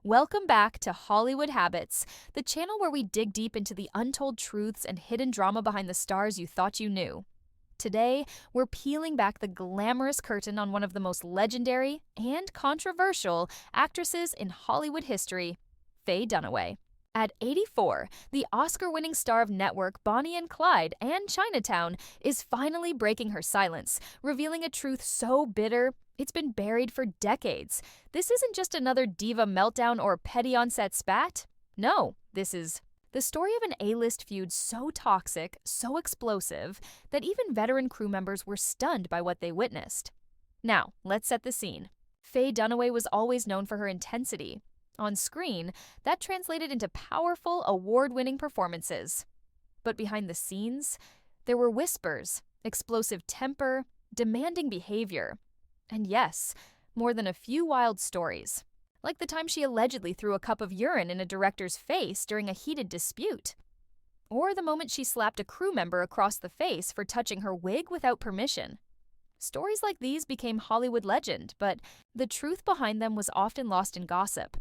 Welcome back to Hollywood Habits, the channel where we dig deep into the untold truths and hidden drama behind the stars you thought you knew. Today, we're peeling back the glamorous curtain on one of the most legendary and controversial actresses in Hollywood history, Faye Dunaway. At 84, the Oscar-winning star of Network, Bonnie and Clyde, and Chinatown is finally breaking her silence, revealing a truth so bitter it's been buried for decades. This isn't just another diva meltdown or petty on-set spat. No, this is the story of an A-list feud so toxic, so explosive, that even veteran crew members were stunned by what they witnessed. Now, let's set the scene. Faye Dunaway was always known for her intensity. On screen, that translated into powerful, award-winning performances. But behind the scenes, there were whispers, explosive temper, demanding behavior. And yes, more than a few wild stories. Like the time she allegedly threw a cup of urine in a director's face during a heated dispute. Or the moment she slapped a crew member across the face for touching her wig without permission. Stories like these became Hollywood legend, but the truth behind them was often lost in gossip.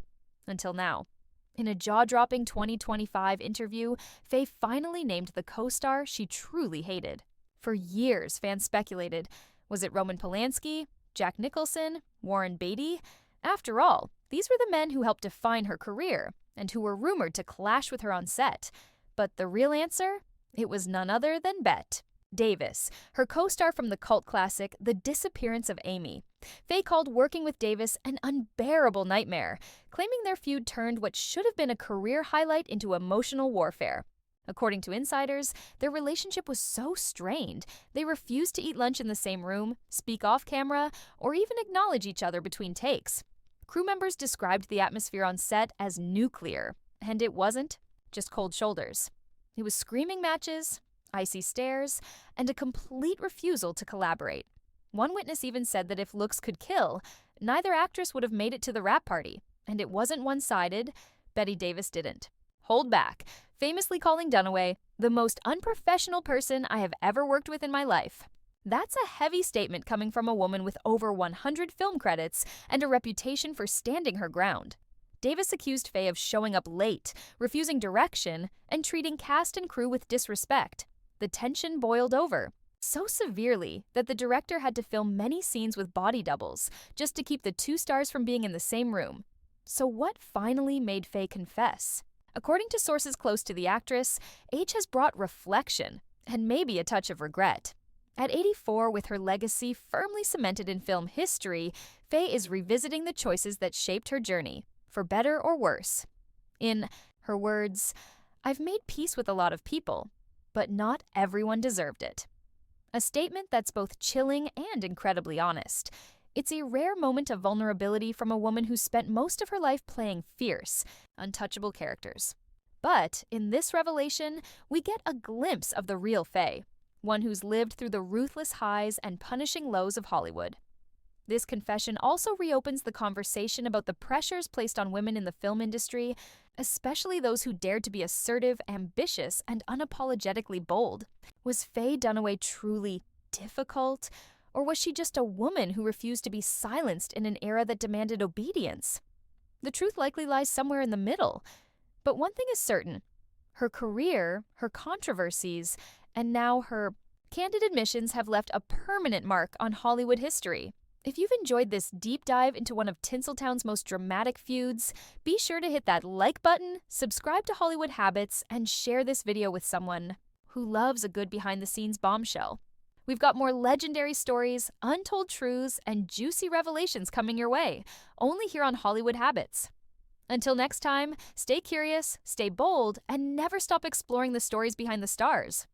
Until now. In a jaw-dropping 2025 interview, Faye finally named the co-star she truly hated. For years, fans speculated, was it Roman Polanski, Jack Nicholson, Warren Beatty? After all, these were the men who helped define her career and who were rumored to clash with her on set. But the real answer? It was none other than Bette Davis, her co-star from the cult classic The Disappearance of Amy. Faye called working with Davis an unbearable nightmare, claiming their feud turned what should have been a career highlight into emotional warfare. According to insiders, their relationship was so strained, they refused to eat lunch in the same room, speak off camera, or even acknowledge each other between takes. Crew members described the atmosphere on set as nuclear, and it wasn't just cold shoulders. It was screaming matches, icy stares, and a complete refusal to collaborate. One witness even said that if looks could kill, neither actress would have made it to the wrap party, and it wasn't one-sided. Bette Davis didn't hold back, famously calling Dunaway the most unprofessional person I have ever worked with in my life. That's a heavy statement coming from a woman with over 100 film credits and a reputation for standing her ground. Davis accused Faye of showing up late, refusing direction, and treating cast and crew with disrespect. The tension boiled over, so severely that the director had to film many scenes with body doubles just to keep the two stars from being in the same room. So what finally made Faye confess? According to sources close to the actress, age has brought reflection and maybe a touch of regret. At 84, with her legacy firmly cemented in film history, Faye is revisiting the choices that shaped her journey, for better or worse. In her words, "I've made peace with a lot of people, but not everyone deserved it." A statement that's both chilling and incredibly honest. It's a rare moment of vulnerability from a woman who spent most of her life playing fierce, untouchable characters. But in this revelation, we get a glimpse of the real Faye, one who's lived through the ruthless highs and punishing lows of Hollywood. This confession also reopens the conversation about the pressures placed on women in the film industry, especially those who dared to be assertive, ambitious, and unapologetically bold. Was Faye Dunaway truly difficult? Or was she just a woman who refused to be silenced in an era that demanded obedience? The truth likely lies somewhere in the middle. But one thing is certain. Her career, her controversies, and now her candid admissions have left a permanent mark on Hollywood history. If you've enjoyed this deep dive into one of Tinseltown's most dramatic feuds, be sure to hit that like button, subscribe to Hollywood Habits, and share this video with someone who loves a good behind-the-scenes bombshell. We've got more legendary stories, untold truths, and juicy revelations coming your way, only here on Hollywood Habits. Until next time, stay curious, stay bold, and never stop exploring the stories behind the stars.